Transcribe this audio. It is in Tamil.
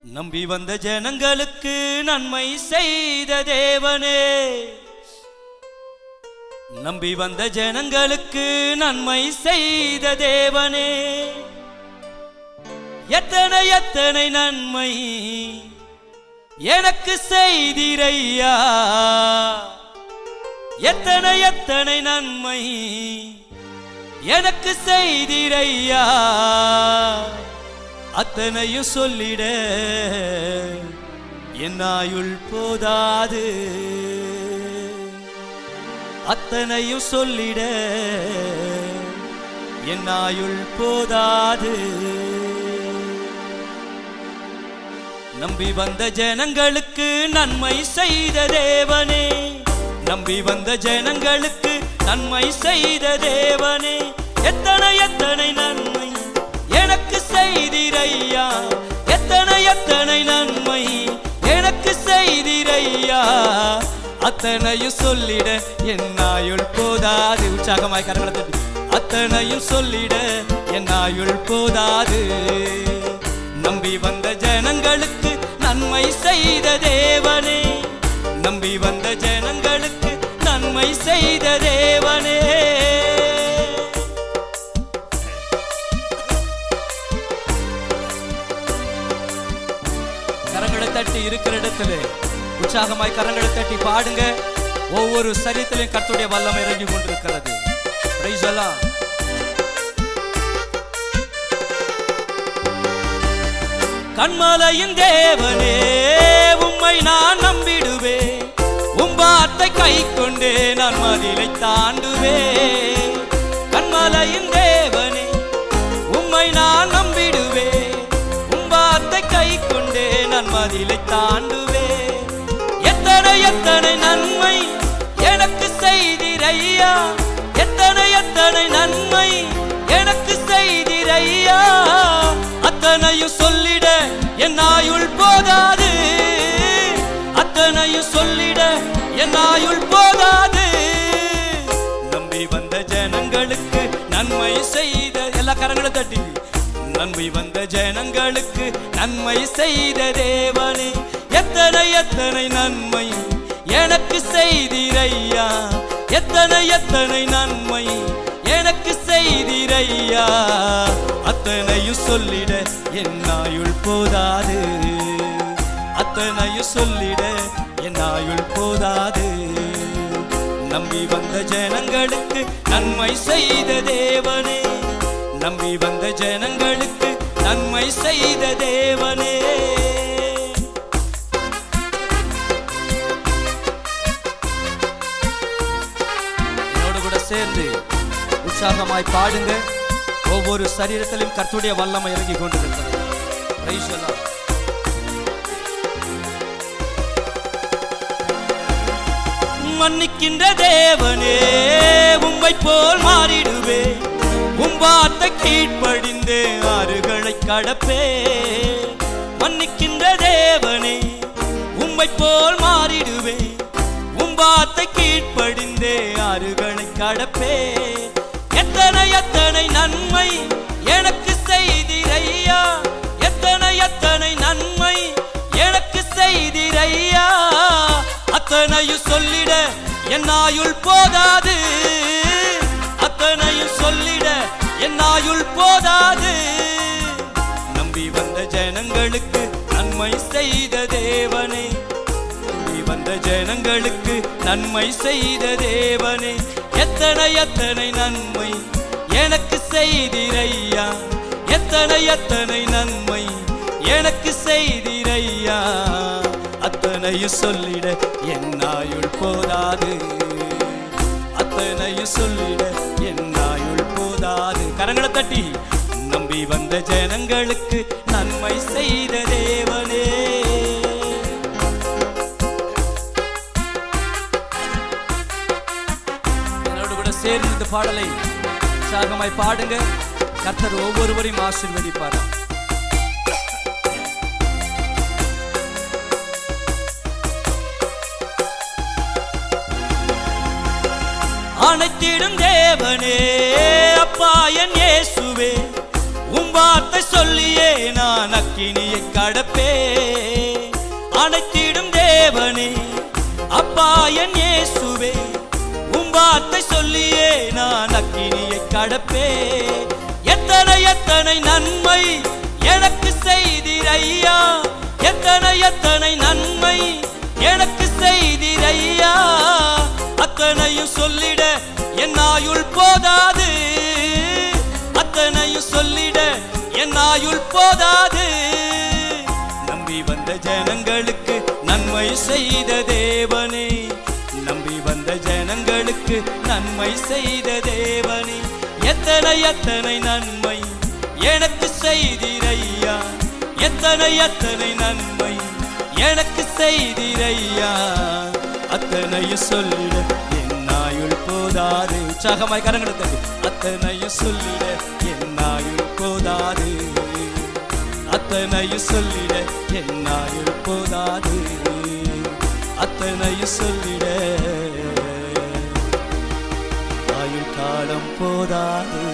நம்பி வந்த ஜனங்களுக்கு நன்மை செய்த தேவனே, நம்பி வந்த ஜனங்களுக்கு நன்மை செய்த தேவனே, எத்தனை எத்தனை நன்மை எனக்கு செய்திரையா, எத்தனை எத்தனை நன்மை எனக்கு செய்திரையா, அத்தனையும் சொல்லிட என் ஆயுள் போதாது, அத்தனையும் சொல்லிட என் ஆயுள் போதாது. நம்பி வந்த ஜனங்களுக்கு நன்மை செய்த தேவனே, நம்பி வந்த ஜனங்களுக்கு நன்மை செய்த தேவனே, எத்தனை எத்தனை நன்மை எனக்கு செய்திரையா, எத்தனை எத்தனை நன்மை எனக்கு செய்திரையா, அத்தனையும் சொல்லிட என் ஆயுள் போதாது. உற்சாகமாய் கரங்களை தட்டி, அத்தனையும் சொல்லிட என் ஆயுள் போதாது. நம்பி வந்த ஜனங்களுக்கு நன்மை செய்த தேவனே, நம்பி வந்த ஜனங்களுக்கு நன்மை செய்த தேவனே, கரங்களை தட்டி இருக்கிற இடத்துல உற்சாகமாய் கரங்களை தட்டி பாடுங்க. ஒவ்வொரு சரீரத்திலும் கர்த்தருடைய வல்லமை இறங்கி கொண்டிருக்கிறது. Praise the Lord. கண்மலையின் தேவனே, உம்மை நான் நம்பிடுவேன், உம் வார்த்தை கை கொண்டே நான் மதிலை தாண்டுவேன். கண்மலையின் தேவனே, உம்மை நான் நம்பிடுவேன், உம் வார்த்தை கை கொண்டே நான் மதிலை தாண்டுவேன். எத்தனை எத்தனை நன்மை எனக்கு செய்திரையா, எத்தனை எத்தனை நன்மை எனக்கு செய்திரையா, அத்தனையும் சொல்லிட என் ஆயுள் போதாது, அத்தனையும் சொல்லிட என் ஆயுள் போதாது. நம்பி வந்த ஜனங்களுக்கு நன்மை செய்த, எல்லா கரங்களை தட்டி, நம்பி வந்த ஜனங்களுக்கு நன்மை செய்த தேவனே, எத்தனை எத்தனை நன்மை எனக்கு செய்திரையா, எத்தனை எத்தனை நன்மை எனக்கு செய்திரையா, அத்தனையும் சொல்லிட என் ஆயுள் போதாது, அத்தனையும் சொல்லிட என் ஆயுள் போதாது. நம்பி வந்த ஜனங்களுக்கு நன்மை செய்த தேவனே, நம்பி வந்த ஜனங்களுக்கு நன்மை செய்த தேவனே, என்னோடு கூட சேர்ந்து உற்சாகமாய் பாடுங்க. ஒவ்வொரு சரீரத்திலும் கர்த்தருடைய வல்லமை இறங்கி கொண்டிருக்கிறது. Praise the Lord. மன்னிக்கின்ற தேவனே, உம்மை போல் மாறிடுவே, உம் வார்த்தை கீழ்ப்படிந்தே ஆறுகளை கடப்பே. மன்னிக்கின்ற தேவனே, உம்மை போல் மாறிடுவே, உம் வார்த்தை கீழ்ப்படிந்தே ஆறுகளை கடப்பே. எத்தனை எத்தனை நன்மை எனக்கு செய்திரையா, எத்தனை எத்தனை நன்மை எனக்கு செய்திரையா, அத்தனையும் சொல்லிட என் ஆயுள் போதாது, அத்தனையும் சொல்லிட என் ஆயுள் போதாது. நம்பி வந்த ஜனங்களுக்கு நன்மை செய்த தேவனே, நம்பி வந்த ஜனங்களுக்கு நன்மை செய்த தேவனே, எத்தனை எத்தனை நன்மை எனக்கு செய்திரையா, எத்தனை எத்தனை நன்மை எனக்கு செய்திரையா, அத்தனையும் சொல்லிட என் ஆயுள் போதாது, அத்தனையும் சொல்லிட என் ஆயுள் போதாது. கரங்களை தட்டி, நம்பி வந்த ஜனங்களுக்கு நன்மை செய்த தேவனே, என்னோடு கூட சேர்ந்து இந்த பாடலை உற்சாகமாய் பாடுங்க. கர்த்தர் ஒவ்வொருவரையும் ஆசீர்வதிப்பார். அனைத்திடும் தேவனே, அப்பா என் இயேசுவே, உம் வார்த்தை சொல்லியே நான் அக்கினியை கடப்பே. அனைத்திடும் தேவனே அப்பா என் இயேசுவே, உம் வார்த்தை சொல்லியே நான் அக்கினியை கடப்பே. எத்தனை எத்தனை நன்மை எனக்கு செய்தீர் ஐயா, எத்தனை எத்தனை நன்மை எனக்கு செய்தீர் ஐயா. அத்தனையும் சொல்லிட என் ஆயுள் போதாது, அத்தனையும் சொல்லிட என் ஆயுள் போதாது. நம்பி வந்த ஜனங்களுக்கு நன்மை செய்த தேவனே, நம்பி வந்த ஜனங்களுக்கு நன்மை செய்த தேவனே. எத்தனை எத்தனை நன்மை எனக்கு செய்தீர் ஐயா, எத்தனை எத்தனை நன்மை எனக்கு செய்தீர் ஐயா. அத்தனையும் சொல்லிட என் ஆயுள் போதாது. உற்சாகமாய் கரங்களை தட்டி அத்தனையும் சொல்லிட என் ஆயுள் போதாது, அத்தனையும் சொல்லிட என் ஆயுள் போதாது, அத்தனையும் சொல்லிட ஆயுள் காலம் போதாது.